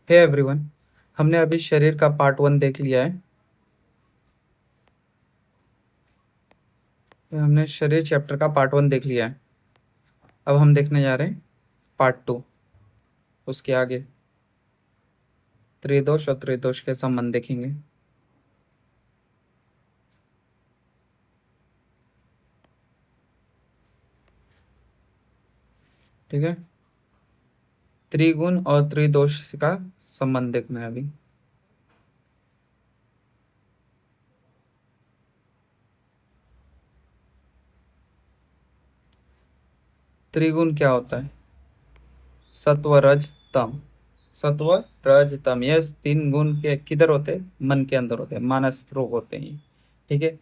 Hey everyone, हमने अभी शरीर का पार्ट 1 देख लिया है। हमने शरीर चैप्टर का पार्ट 1 देख लिया है। अब हम देखने जा रहे हैं पार्ट 2। उसके आगे त्रिदोष और त्रिदोष के संबंध देखेंगे। ठीक है, त्रिगुण और त्रिदोष का संबंध देखना है अभी। त्रिगुण क्या होता है? सत्व, रज, तम। सत्व, रज, तम, ये 3 गुण के किधर होते हैं? मन के अंदर होते हैं, मानस रोग होते हैं। ठीक है।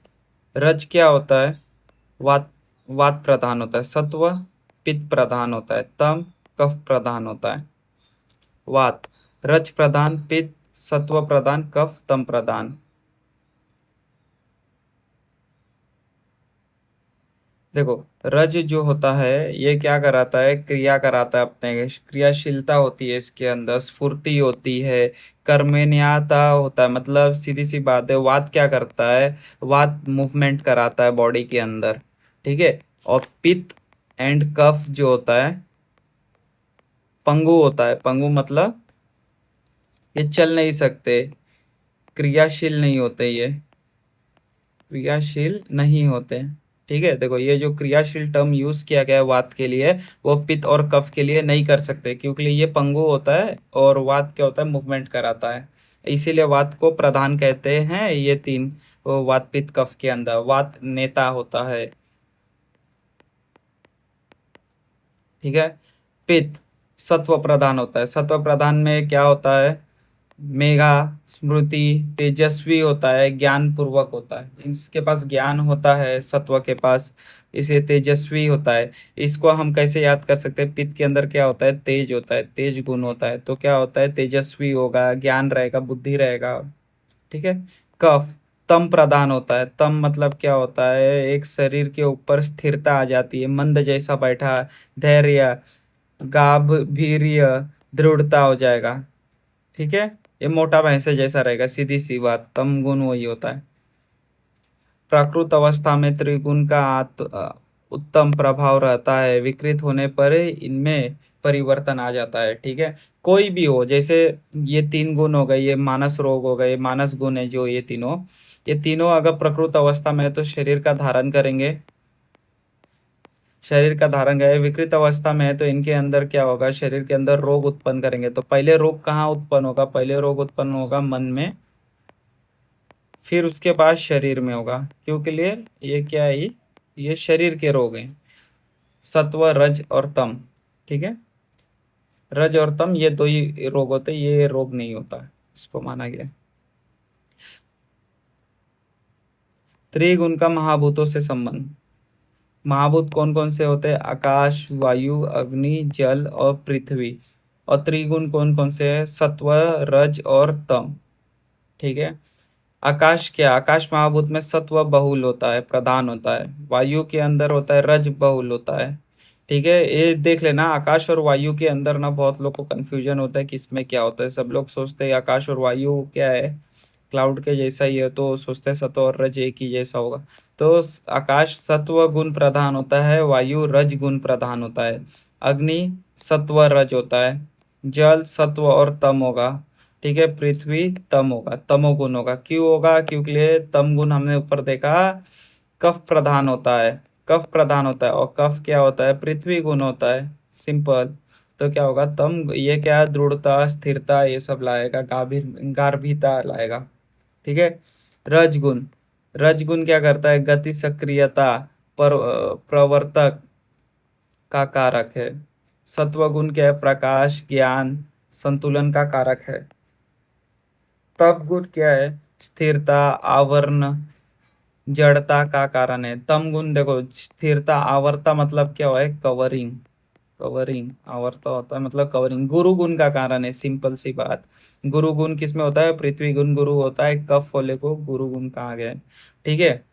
रज क्या होता है? वात वात प्रधान होता है। सत्व पित्त प्रधान होता है। तम कफ प्रधान होता है। वात रज प्रधान, पित्त सत्व प्रधान, कफ तम प्रधान। देखो, रज जो होता है ये क्या कराता है? क्रिया कराता है, अपने क्रियाशीलता होती है, इसके अंदर स्फूर्ति होती है, कर्मण्यता होता है। मतलब सीधी सी बात है, वात क्या करता है? वात मूवमेंट कराता है बॉडी के अंदर। ठीक है। और पित्त एंड कफ जो होता है पंगु होता है। पंगु मतलब ये चल नहीं सकते, क्रियाशील नहीं होते, ये क्रियाशील नहीं होते। ठीक है। देखो, ये जो क्रियाशील टर्म यूज किया गया है वात के लिए, वो पित्त और कफ के लिए नहीं कर सकते, क्योंकि ये पंगु होता है और वात क्या होता है? मूवमेंट कराता है। इसीलिए वात को प्रधान कहते हैं। ये 3 वो वात पित्त कफ के अंदर वात नेता होता है। ठीक है। पित्त सत्व प्रधान होता है। सत्व प्रधान में क्या होता है? मेघा, स्मृति, तेजस्वी होता है, ज्ञान पूर्वक होता है। इसके पास ज्ञान होता है सत्व के पास, इसे तेजस्वी होता है। इसको हम कैसे याद कर सकते हैं? पित्त के अंदर क्या होता है? तेज होता है, तेज गुण होता है, तो क्या होता है? तेजस्वी होगा, ज्ञान रहेगा, बुद्धि रहेगा। ठीक है। कफ तम प्रधान होता है। तम मतलब क्या होता है? एक शरीर के ऊपर स्थिरता आ जाती है, मंद जैसा बैठा, धैर्य, गांभीर्य, दृढ़ता हो जाएगा। ठीक है। ये मोटा भैंसे जैसा रहेगा, सीधी सी बात। तम गुण वही होता है। प्राकृत अवस्था में त्रिगुण का उत्तम प्रभाव रहता है। विकृत होने पर इनमें परिवर्तन आ जाता है। ठीक है। कोई भी हो, जैसे ये 3 गुण हो गए, ये मानस रोग हो गए, मानस गुण है जो ये तीनों अगर प्रकृत अवस्था में है तो शरीर का धारण करेंगे। शरीर का धारण है। विकृत अवस्था में है तो इनके अंदर क्या होगा? शरीर के अंदर रोग उत्पन्न करेंगे। तो पहले रोग कहाँ उत्पन्न होगा? पहले रोग उत्पन्न होगा मन में, फिर उसके बाद शरीर में होगा। क्योंकि लिए ये क्या है? ये शरीर के रोग हैं, सत्व, रज और तम। ठीक है। रज और तम ये 2 ही रोग होते हैं, ये रोग नहीं होता है, इसको माना गया। त्रिगुण का महाभूतों से संबंध। महाभूत कौन कौन से होते हैं? आकाश, वायु, अग्नि, जल और पृथ्वी। और त्रिगुण कौन कौन से हैं? सत्व, रज और तम। ठीक है। आकाश क्या? आकाश महाभूत में सत्व बहुल होता है, प्रधान होता है। वायु के अंदर होता है रज बहुल होता है। ठीक है। ये देख लेना, आकाश और वायु के अंदर ना बहुत लोग को कंफ्यूजन होता है कि इसमें क्या होता है। सब लोग सोचते हैं आकाश और वायु क्या है, क्लाउड के जैसा ही है, तो सोचते हैं सत्व और रज एक ही जैसा होगा। तो आकाश सत्व गुण प्रधान होता है, वायु रज गुण प्रधान होता है, अग्नि सत्व रज होता है, जल सत्व और तम होगा। ठीक है। पृथ्वी तम होगा, तमोगुण होगा। क्यों होगा? क्योंकि लिए तम गुण हमने ऊपर देखा कफ प्रधान होता है। कफ प्रधान होता है, और कफ क्या होता है? पृथ्वी गुण होता है। सिंपल। तो क्या होगा? तम ये क्या है? दृढ़ता, स्थिरता, ये सब लाएगा, गार्भीता लाएगा। ठीक है। रजगुण, रजगुण क्या करता है? गति, सक्रियता, प्रवर्तक का कारक है। सत्वगुण क्या है? प्रकाश, ज्ञान, संतुलन का कारक है। तप गुण क्या है? स्थिरता, आवरण, जड़ता का कारण है। तम गुण देखो, स्थिरता, आवर्ता मतलब क्या है? कवरिंग। कवरिंग आवर्ता होता है मतलब कवरिंग। गुरु गुण का कारण है, सिंपल सी बात। गुरु गुण किस में होता है? पृथ्वी गुण गुरु होता है, कफ वाले को गुरु गुण कहा गया है। ठीक है।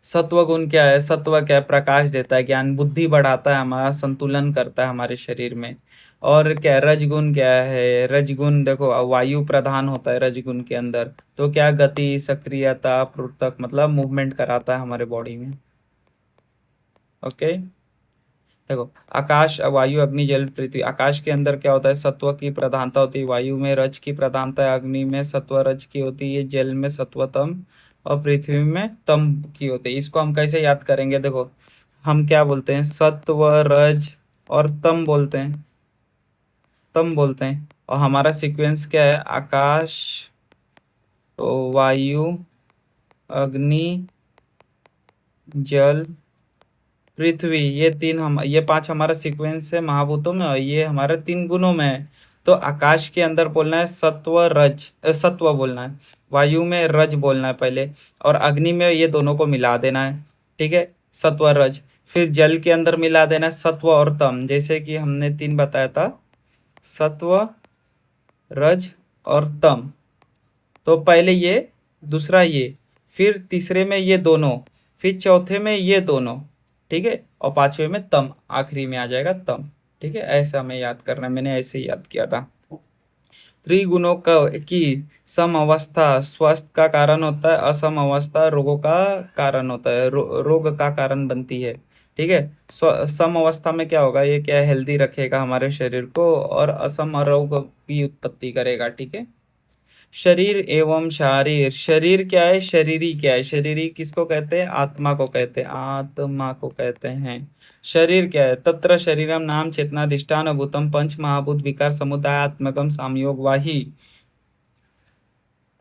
सत्व गुण क्या है? सत्व क्या है? प्रकाश देता है, ज्ञान बुद्धि बढ़ाता है, हमारा संतुलन करता है हमारे शरीर में। और क्या रजगुण क्या है? रजगुण देखो वायु प्रधान होता है रजगुण के अंदर, तो क्या गति, सक्रियता, पूर्तक मतलब मूवमेंट कराता है हमारे बॉडी में। ओके, देखो आकाश, वायु, अग्नि, जल, पृथ्वी। आकाश के अंदर क्या होता है? सत्व की प्रधानता होती है, वायु में रज की प्रधानता है, अग्नि में सत्व रज की होती है, जल में सत्व तम, और पृथ्वी में तम की होती है। इसको हम कैसे याद करेंगे? देखो हम क्या बोलते हैं? सत्व, रज और तम बोलते हैं। और हमारा सीक्वेंस क्या है? आकाश, तो वायु, अग्नि, जल, पृथ्वी, ये पांच हमारा सीक्वेंस है महाभूतों में, और ये हमारे तीन गुणों में है। तो आकाश के अंदर बोलना है सत्व रज, सत्व बोलना है, वायु में रज बोलना है पहले, और अग्नि में ये दोनों को मिला देना है। ठीक है, सत्व रज। फिर जल के अंदर मिला देना है सत्व और तम, जैसे कि हमने तीन बताया था, सत्व, रज और तम। तो पहले ये, दूसरा ये, फिर तीसरे में ये दोनों, फिर चौथे में ये दोनों, ठीक है, और पांचवे में तम, आखिरी में आ जाएगा तम। ठीक है, ऐसा हमें याद करना है, मैंने ऐसे ही याद किया था। त्रिगुणों का की सम अवस्था स्वस्थ का कारण होता है, असम अवस्था रोगों का कारण होता है, रोग का कारण बनती है। ठीक है, सम अवस्था में क्या होगा? ये क्या हेल्दी रखेगा हमारे शरीर को, और असम रोग की उत्पत्ति करेगा। ठीक है, शरीर एवं शारीर। शरीर क्या है? शरीरी क्या है? शरीरी किसको कहते हैं? आत्मा को कहते हैं, आत्मा को कहते हैं। शरीर क्या है? तत्र शरीरम नाम चेतनाधिष्ठान भूतम पंच महाभूत विकार समुदायात्मकम संयोग वाही।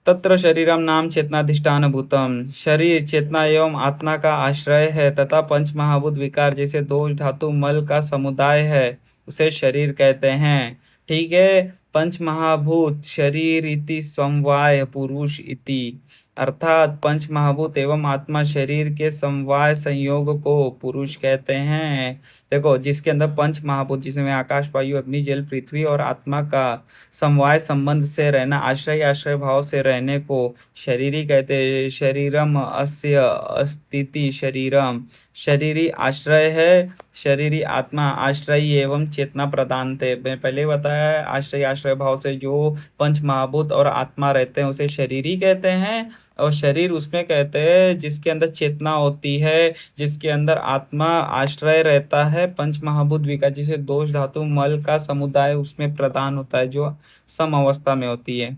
तत्र शरीरम नाम चेतनाधिष्ठान भूतम। शरीर चेतना एवं आत्मा का आश्रय है, तथा पंच महाभूत विकार जैसे दोष धातु मल का समुदाय है, उसे शरीर कहते हैं। ठीक है, पंच महाभूत शरीर इति समवाय पुरुष इति, अर्थात पंच महाभूत एवं आत्मा शरीर के समवाय संयोग को पुरुष कहते हैं। देखो जिसके अंदर पंच महाभूत, जिसमें आकाश, वायु, अग्नि, जल, पृथ्वी और आत्मा का समवाय संबंध से रहना, आश्रय आश्रय भाव से रहने को शरीरी कहते हैं। शरीरम अस्य अस्तिति शरीरम, शरीरी आश्रय है, शरीरी आत्मा आश्रय एवं चेतना प्रदान थे। मैं पहले बताया है, आश्रय आश्रय भाव से जो पंच महाभूत और आत्मा रहते हैं उसे शरीरी कहते हैं। और शरीर उसमें कहते हैं जिसके अंदर चेतना होती है, जिसके अंदर आत्मा आश्रय रहता है, पंच महाभूत विकार जिसे दोष धातु मल का समुदाय उसमें प्रदान होता है, जो सम अवस्था में होती है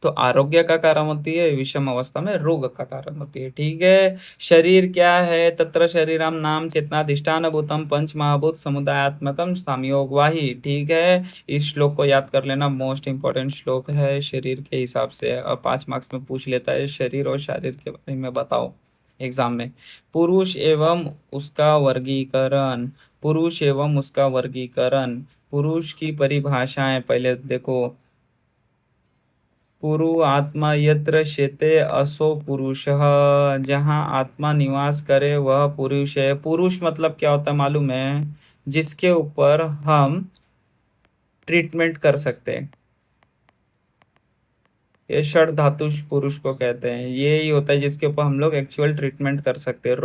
तो आरोग्य का कारण होती है, विषम अवस्था में रोग का कारण होती है। ठीक है, शरीर क्या है? तत्र शरीरम नाम चेतनाधिष्ठान भूतम पंच महाभूत समुदायात्मकम संयोग वाही। ठीक है, इस श्लोक को याद कर लेना, मोस्ट इंपॉर्टेंट श्लोक है शरीर के हिसाब से, और 5 मार्क्स में पूछ लेता है शरीर और शारीर के बारे में बताओ एग्जाम में। पुरुष एवं उसका वर्गीकरण, पुरुष एवं उसका वर्गीकरण। पुरुष की परिभाषाएं पहले देखो। पुरु आत्मा यत्र शेते असो पुरुषः, जहाँ आत्मा निवास करे वह पुरुष है। पुरुष मतलब क्या होता है मालूम है? जिसके ऊपर हम ट्रीटमेंट कर सकते हैं, ये षड धातु पुरुष को कहते हैं। ये ही होता है जिसके ऊपर हम लोग एक्चुअल ट्रीटमेंट कर सकते हैं,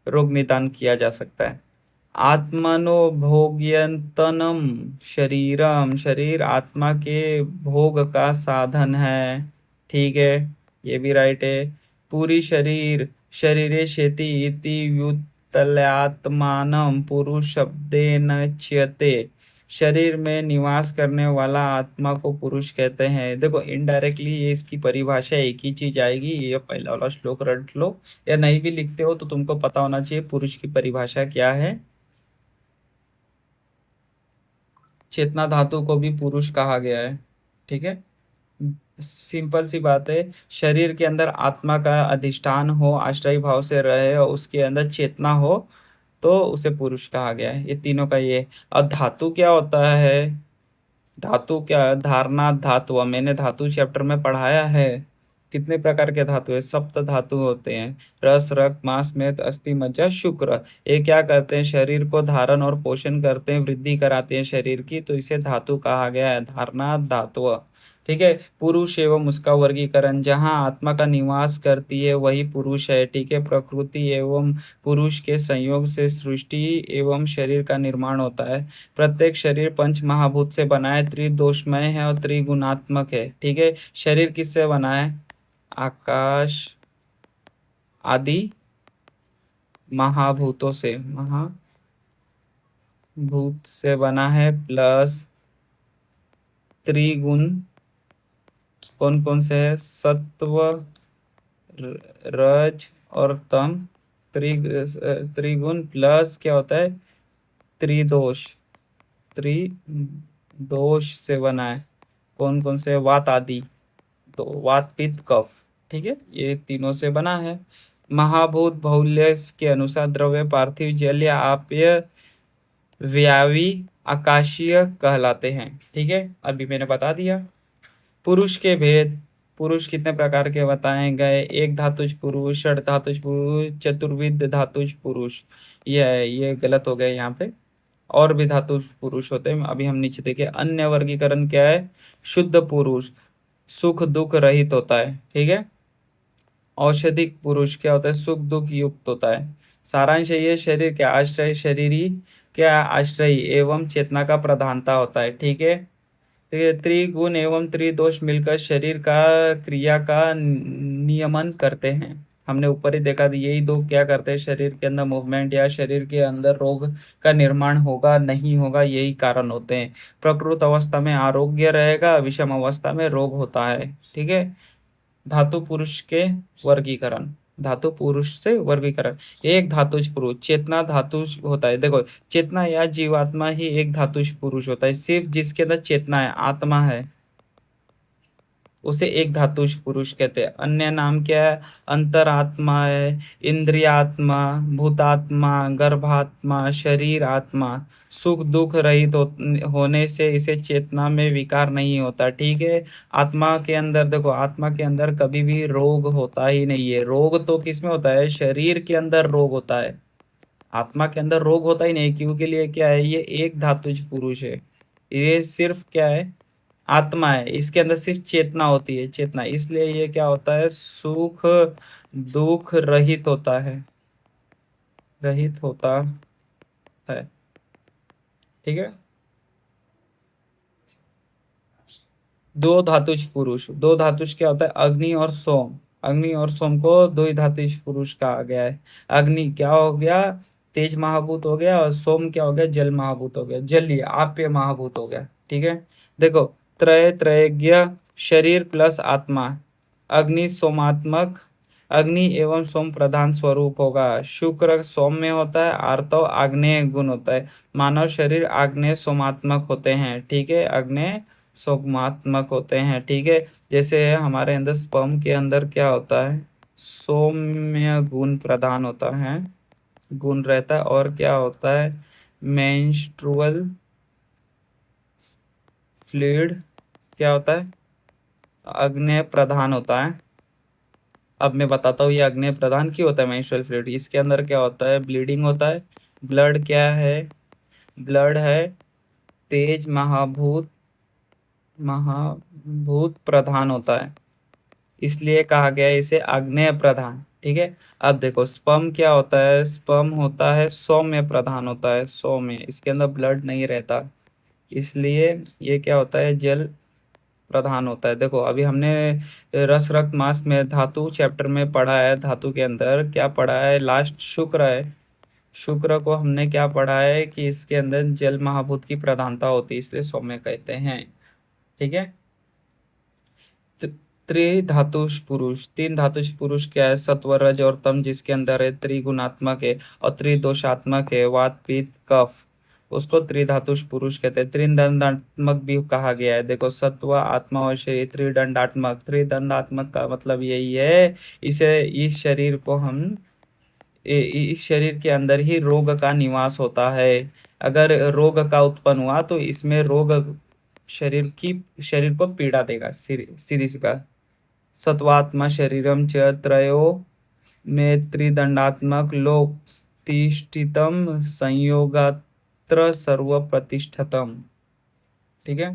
रोग निदान किया जा सकता है। आत्मनो भोग्यंतनम शरीरम, शरीर आत्मा के भोग का साधन है। ठीक है, ये भी राइट है। पूरी शरीर शरीरे शेति इति व्युत्तल्यात्मानं पुरुष शब्देन च्यते, शरीर में निवास करने वाला आत्मा को पुरुष कहते हैं। देखो इनडायरेक्टली ये इसकी परिभाषा एक ही चीज आएगी, ये पहला वाला श्लोक रट लो, या नहीं भी लिखते हो तो तुमको पता होना चाहिए पुरुष की परिभाषा क्या है। चेतना धातु को भी पुरुष कहा गया है। ठीक है, सिंपल सी बात है, शरीर के अंदर आत्मा का अधिष्ठान हो, आश्रय भाव से रहे और उसके अंदर चेतना हो तो उसे पुरुष कहा गया है। ये तीनों का ये। और धातु क्या होता है? धातु क्या है? धारना धातु, मैंने धातु चैप्टर में पढ़ाया है। कितने प्रकार के धातु है? सप्त धातु होते हैं, रस, रक्त, मांस, मेद, अस्थि, मज्जा, शुक्र। ये क्या करते हैं? शरीर को धारण और पोषण करते हैं, वृद्धि कराते हैं शरीर की, तो इसे धातु कहा गया है, धारणा धातु। ठीक है। पुरुष एवं उसका वर्गीकरण, जहाँ आत्मा का निवास करती है वही पुरुष है। ठीक है। प्रकृति एवं पुरुष के संयोग से सृष्टि एवं शरीर का निर्माण होता है। प्रत्येक शरीर पंच महाभूत से बना है, त्रिदोषमय है और त्रिगुणात्मक है। ठीक है। शरीर किससे बना है? आकाश आदि महाभूतों से, महाभूत से बना है, प्लस त्रिगुण। कौन कौन से है? सत्व, रज और तम। त्रिगुण प्लस क्या होता है? त्रिदोष। त्रिदोष से बना है। कौन कौन से? वात आदि, तो वात पित्त कफ। ठीक है, ये तीनों से बना है। महाभूत बहुल्य के अनुसार द्रव्य पार्थिव, जल या आपय, व्यावी, आकाशीय कहलाते हैं। ठीक है, अभी मैंने बता दिया। पुरुष के भेद। पुरुष कितने प्रकार के बताए गए? एक धातुज पुरुष, षड धातुज पुरुष, चतुर्विध धातुज पुरुष। ये गलत हो गए यहाँ पे। और भी धातु पुरुष होते हैं। अभी हम नीचे देखें, अन्य वर्गीकरण क्या है? शुद्ध पुरुष सुख दुख रहित होता है। ठीक है। औषधिक पुरुष क्या होता है? सुख दुख युक्त होता है। सारांश ये, शरीर के आश्रय, शरीरी क्या आश्रय एवं चेतना का प्रधानता होता है। ठीक है। तो ये त्रिगुण एवं त्रिदोष मिलकर शरीर का क्रिया का नियमन करते हैं। हमने ऊपर ही देखा, यही दो क्या करते हैं? शरीर के अंदर मूवमेंट या शरीर के अंदर रोग का निर्माण होगा नहीं होगा, यही कारण होते हैं। प्रकृत अवस्था में आरोग्य रहेगा, विषम अवस्था में रोग होता है। ठीक है। धातु पुरुष के वर्गीकरण। धातु पुरुष से वर्गीकरण। एक धातुज पुरुष चेतना धातुज होता है। देखो, चेतना या जीवात्मा ही एक धातुज पुरुष होता है। सिर्फ जिसके अंदर चेतना है, आत्मा है, उसे एक धातुष पुरुष कहते हैं। अन्य नाम क्या है? अंतरात्मा है, इंद्रियात्मा, भूतात्मा, गर्भात्मा, शरीर आत्मा। सुख दुख रहित होने से इसे चेतना में विकार नहीं होता। ठीक है। आत्मा के अंदर देखो, आत्मा के अंदर कभी भी रोग होता ही नहीं है। रोग तो किस में होता है? शरीर के अंदर रोग होता है, आत्मा के अंदर रोग होता ही नहीं। क्योंकि लिए क्या है? ये एक धातुज पुरुष है। ये सिर्फ क्या है? आत्मा है, इसके अंदर सिर्फ चेतना होती है, चेतना। इसलिए ये क्या होता है? सुख दुख रहित होता है, रहित होता है। ठीक है। दो धातुज पुरुष। दो धातुज क्या होता है? अग्नि और सोम। अग्नि और सोम को दो ही धातुज पुरुष कहा गया है। अग्नि क्या हो गया? तेज महाभूत हो गया, और सोम क्या हो गया? जल महाभूत हो गया, जलीय आप्य महाभूत हो गया। ठीक है। देखो, त्रैज्ञ शरीर प्लस आत्मा, अग्नि सोमात्मक, अग्नि एवं सोम प्रधान स्वरूप होगा। शुक्र सोम में होता है, आर्तव आग्नेय गुण होता है। मानव शरीर आग्नेय सोमात्मक होते हैं। ठीक है, आग्नेय सोमात्मक होते हैं। ठीक है। जैसे हमारे अंदर स्पर्म के अंदर क्या होता है? सौम्य गुण प्रधान होता है, गुण रहता है। और क्या होता है? मेंस्ट्रुअल फ्लूइड क्या होता है? अग्नेय प्रधान होता है। अब मैं बताता हूँ ये अग्नेय प्रधान क्यों होता है मेंस्ट्रुअल फ्लूइड। इसके अंदर क्या होता है? ब्लीडिंग होता है। ब्लड क्या है? ब्लड है तेज महाभूत, महाभूत प्रधान होता है, इसलिए कहा गया है इसे आग्नेय प्रधान। ठीक है। अब देखो, स्पर्म क्या होता है? स्पर्म होता है सौम्य प्रधान होता है, सौम्य। इसके अंदर ब्लड नहीं रहता, इसलिए ये क्या होता है? जल प्रधान होता है। देखो, अभी हमने रस रक्त मांस में धातु चैप्टर में पढ़ा है। धातु के अंदर क्या पढ़ा है? लास्ट शुक्र है। शुक्र को हमने क्या पढ़ा है? कि इसके अंदर जल महाभूत की प्रधानता होती है, इसलिए सौम्य कहते हैं। ठीक है। त्रिधातुष पुरुष। तीन धातुष पुरुष क्या है? सत्व रज और तम, जिसके अंदर है त्रिगुणात्मक है और त्रिदोषात्मक है, वात पित्त कफ, उसको त्रिधातुष पुरुष कहते हैं। त्रिदंडात्मक भी कहा गया है। देखो, सत्व आत्मा और शरीर त्रिदंडात्मक। त्रिदंडात्मक का मतलब यही है, इसे इस शरीर को हम इस शरीर के अंदर ही रोग का निवास होता है। अगर रोग का उत्पन्न हुआ तो इसमें रोग शरीर को पीड़ा देगा, सीधी सी बात। सत्वात्मा शरीरम च त्रयो में त्रिदंडात्मक लोकतिष्ठितम संयोगात्र सर्व प्रतिष्ठतम। ठीक है।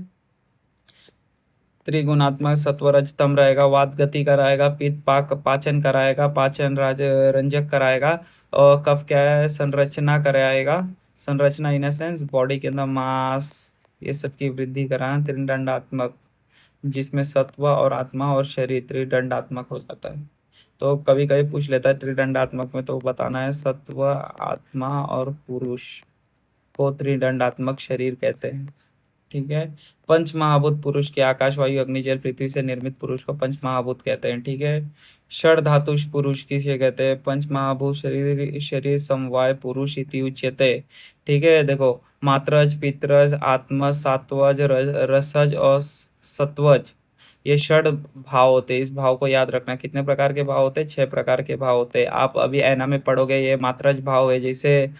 त्रिगुणात्मक सत्व रज तम रहेगा, वात गति कराएगा, पित्त पाक पाचन कराएगा, पाचन रंजक कराएगा, और कफ क्या है, संरचना कराएगा, संरचना इन सेंस बॉडी के अंदर मास ये सब की वृद्धि कराना। त्रिदंडात्मक जिसमें सत्व और आत्मा और शरीर त्रिदंडात्मक हो जाता है। तो कभी कभी पूछ लेता है त्रिदंडात्मक में, तो बताना है सत्व आत्मा और पुरुष को त्रिदंडात्मक शरीर कहते हैं। ठीक है। पंच महाभूत पुरुष के आकाश वायु अग्नि जल पृथ्वी से निर्मित पुरुष को पंच महाभूत कहते हैं। ठीक है। षड धातुष पुरुष किसे कहते हैं? पंच महाभूत शरीर शरीर समवाय पुरुष इति उच्यते। ठीक है। देखो, मात्रज पित्रज आत्मा सात्वज रसज और सत्वज, ये षड भाव होते हैं। इस भाव को याद रखना। कितने प्रकार के भाव होते हैं? 6 प्रकार के भाव होते हैं। आप अभी ऐना में पढ़ोगे, ये मात्रज भाव है, जैसे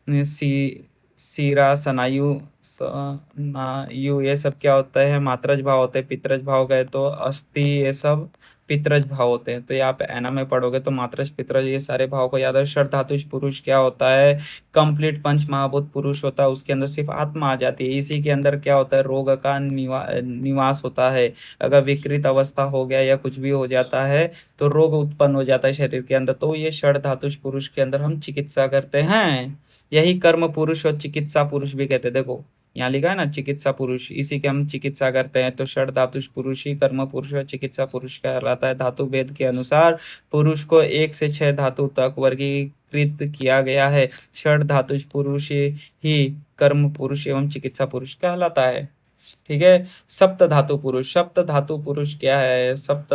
सी सीरा स्नायु स्नायु ये सब क्या होता है? मात्रज भाव होते हैं। पित्रज भाव गए तो अस्थि ये सब पित्रज भाव होते हैं। तो यहाँ पे एना में पढ़ोगे तो मात्रज पित्रज ये सारे भाव को याद है। षड धातुष पुरुष क्या होता है? कंप्लीट पंच महाभूत पुरुष होता है, उसके अंदर सिर्फ आत्मा आ जाती है। इसी के अंदर क्या होता है? रोग का निवास होता है। अगर विकृत अवस्था हो गया या कुछ भी हो जाता है तो रोग उत्पन्न हो जाता है शरीर के अंदर। तो ये षड धातुष पुरुष के अंदर हम चिकित्सा करते हैं। यही कर्म पुरुष और चिकित्सा पुरुष भी कहते हैं। देखो यहाँ लिखा है ना चिकित्सा पुरुष, इसी के हम चिकित्सा करते हैं। तो षड धातुष पुरुष ही कर्म पुरुष और चिकित्सा पुरुष कहलाता है। धातु भेद के अनुसार पुरुष को 1 से 6 धातु तक वर्गीकृत किया गया है। षड धातुष पुरुष ही कर्म पुरुष एवं चिकित्सा पुरुष कहलाता है। ठीक है। सप्त धातु पुरुष, सप्त धातु पुरुष क्या है? सप्त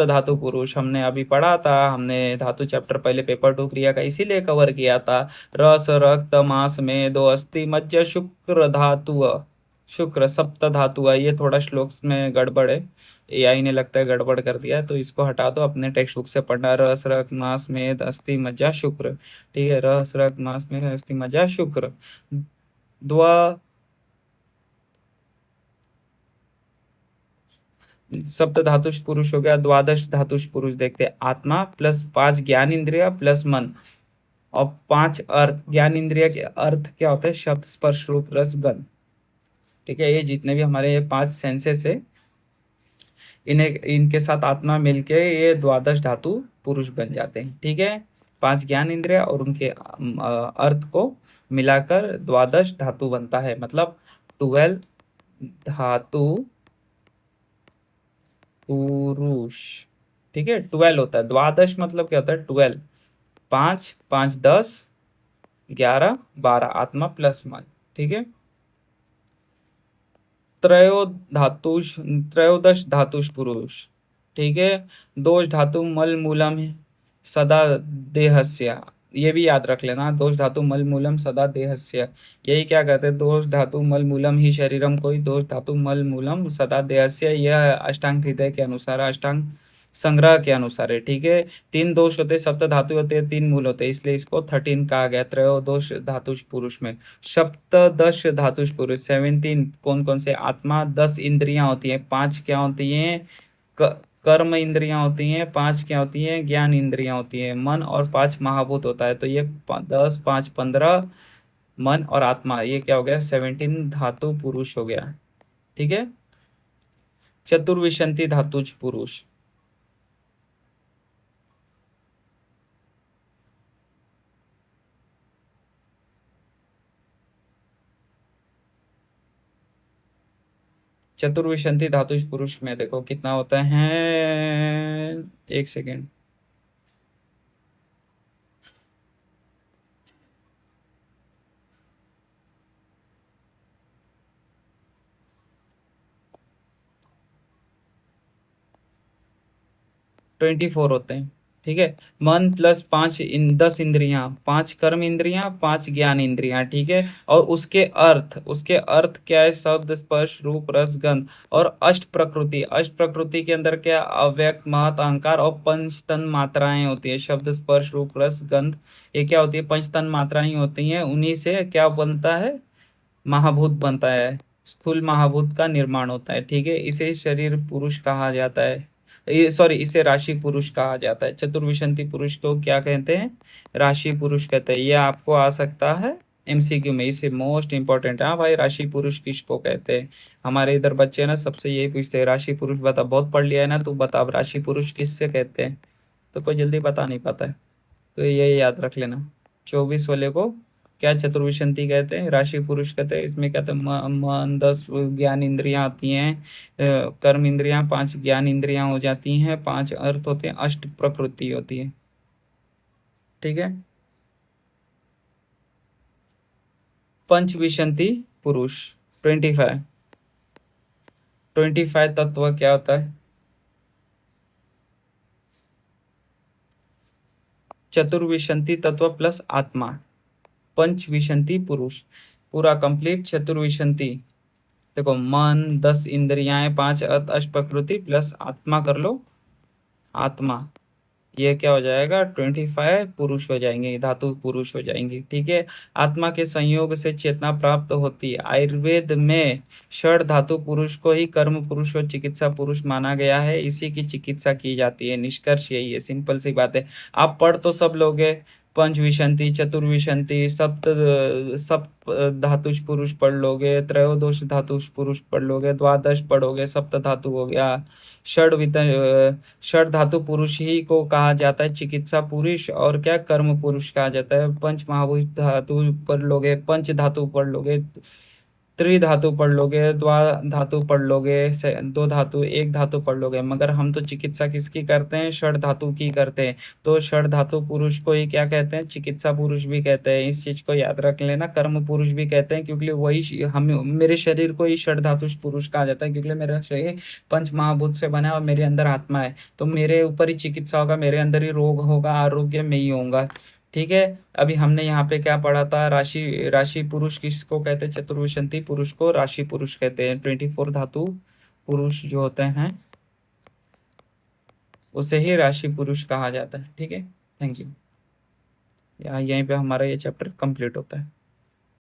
धातु पुरुष हमने अभी पढ़ा था। हमने धातु चैप्टर पहले पेपर 2 क्रिया का इसीलिए कवर किया था। रस रक्त मांस में दो अस्थि मज्जा शुक्र धातु, शुक्र सप्त धातु है। ये थोड़ा श्लोक में गड़बड़ है, एआई ने लगता है गड़बड़ कर दिया है, तो इसको हटा दो। अपने टेक्स्ट बुक से पढ़ना। रस रक्त मांस में अस्थि मज्जा शुक्र। ठीक है। रस रक्त मांस में अस्थि मज्जा शुक्र। द्वा सप्त धातुष पुरुष हो गया। द्वादश धातुष पुरुष देखते हैं। आत्मा प्लस 5 ज्ञान इंद्रिय प्लस मन और 5 अर्थ। ज्ञान इंद्रिय के अर्थ क्या होता है? शब्द स्पर्श रूप रस गंध। ठीक है। ये जितने भी हमारे 5 सेंसेस है, इन्हें इनके साथ आत्मा मिलके ये द्वादश धातु पुरुष बन जाते हैं। ठीक है। 5 ज्ञान इंद्रिय और उनके अर्थ को मिलाकर द्वादश धातु बनता है। मतलब 12 धातु पुरुष। ठीक है। 12 होता है। द्वादश मतलब क्या होता है? 12। 5 5 10 11 12 आत्मा प्लस मन। ठीक है। त्रयोदश धातुष पुरुष। ठीक है। दोष धातु मल मूलम सदा देहस्य, ये भी याद रख लेना। दोष धातु मल मूलम सदा देहस्य, यही क्या कहते हैं? दोष धातु मल मूलम ही शरीरम कोई दोष धातु मल मूलम सदा देहस्य। यह अष्टांग हृदय के अनुसार, अष्टांग संग्रह के अनुसार है। ठीक है। 3 दोष होते, सप्त धातु होते हैं, 3 मूल होते हैं, इसलिए इसको 13 कहा गया त्रयोदश धातुष पुरुष में। सप्तदश धातुष पुरुष 17 कौन कौन से? आत्मा, 10 इंद्रियां होती हैं, 5 क्या होती हैं? कर्म इंद्रियां होती हैं, 5 क्या होती हैं? ज्ञान इंद्रियां होती हैं, मन और 5 महाभूत होता है। तो ये 10 5 15 मन और आत्मा, ये क्या हो गया? 17 धातु पुरुष हो गया। ठीक है। चतुर्विशंति धातुज पुरुष। चतुर्विशंति धातुष पुरुष में देखो कितना होता है। एक सेकेंड। ट्वेंटी फोर होते हैं। ठीक है। मन प्लस 5 10 इंद्रियां, 5 कर्म इंद्रियां, 5 ज्ञान इंद्रियां। ठीक है। और उसके अर्थ क्या है? शब्द स्पर्श रूप रस गंध और अष्ट प्रकृति। अष्ट प्रकृति के अंदर क्या? अव्यक्त महत अहंकार और पंचतन मात्राएं होती है। शब्द स्पर्श रूप रस गंध ये क्या होती है? पंचतन मात्राएं होती हैं। उन्हीं से क्या बनता है? महाभूत बनता है। स्थूल महाभूत का निर्माण होता है। ठीक है। इसे शरीर पुरुष कहा जाता है। ये सॉरी, इसे राशि पुरुष कहा जाता है। चतुर्विशंति पुरुष को क्या कहते हैं? राशि पुरुष कहते हैं। ये आपको आ सकता है एमसीक्यू में, इसे मोस्ट इंपॉर्टेंट है। हाँ भाई, राशि पुरुष किसको कहते हैं? हमारे इधर बच्चे ना सबसे यही पूछते हैं, राशि पुरुष बता, बहुत पढ़ लिया है ना, तू बता अब राशि पुरुष किससे कहते हैं? तो कोई जल्दी बता नहीं पाता है, तो ये याद रख लेना। 24 वाले को क्या चतुर्विशंति कहते हैं? राशि पुरुष कहते हैं। इसमें कहते हैं मन 10 ज्ञान इंद्रियां आती हैं, कर्म इंद्रियां 5 ज्ञान इंद्रियां हो जाती हैं, 5 अर्थ होते हैं, अष्ट प्रकृति होती है। ठीक है। पंचविंशति पुरुष 25, 25 तत्व क्या होता है? चतुर्विशंति तत्व प्लस आत्मा, पंचविंशति पुरुष पूरा कंप्लीट। चतुर्विशंति देखो, मन 10 इंद्रियाएं 5 अर्थ अष्ट प्रकृति प्लस आत्मा कर लो, आत्मा, ये क्या हो जाएगा? 25 पुरुष हो जाएंगे, धातु पुरुष हो जाएंगी। ठीक है। आत्मा के संयोग से चेतना प्राप्त होती है। आयुर्वेद में षड धातु पुरुष को ही कर्म पुरुष और चिकित्सा पुरुष माना गया है, इसी की चिकित्सा की जाती है। निष्कर्ष यही है, सिंपल सी बात है। आप पढ़ तो सब लोगे, पंचविंशति, चतुर्विशंति, सप्त धातुष पुरुष पढ़ लोगे, त्रयोदश धातुष पुरुष पढ़ लोगे, द्वादश पढ़ोगे, सप्त धातु हो गया, षड धातु पुरुष ही को कहा जाता है चिकित्सा पुरुष, और क्या कर्म पुरुष कहा जाता है। पंच महाभूत धातु पढ़ लोगे, पंच धातु पढ़ लोगे, त्रिधातु पढ़ लोगे, द्वा धातु पढ़ लोगे, दो धातु, एक धातु पढ़ लोगे। मगर हम तो चिकित्सा किसकी करते हैं? षड धातु की करते हैं। तो षड धातु पुरुष को ही क्या कहते हैं? चिकित्सा पुरुष भी कहते हैं। इस चीज को याद रख लेना। कर्म पुरुष भी कहते हैं, क्योंकि वही हम, मेरे शरीर को ही षड धातु पुरुष कहा जाता है, क्योंकि मेरा शरीर पंच महाभूत से बना है और मेरे अंदर आत्मा है। तो मेरे ऊपर ही चिकित्सा होगा, मेरे अंदर ही रोग होगा, आरोग्य में ही होगा। ठीक है। अभी हमने यहाँ पे क्या पढ़ा था? राशि, राशि पुरुष किसको कहते हैं? चतुर्विशंति पुरुष को राशि पुरुष कहते हैं। 24 धातु पुरुष जो होते हैं उसे ही राशि पुरुष कहा जाता है। ठीक है। Thank you. यहाँ यहीं पे हमारा ये चैप्टर कंप्लीट होता है।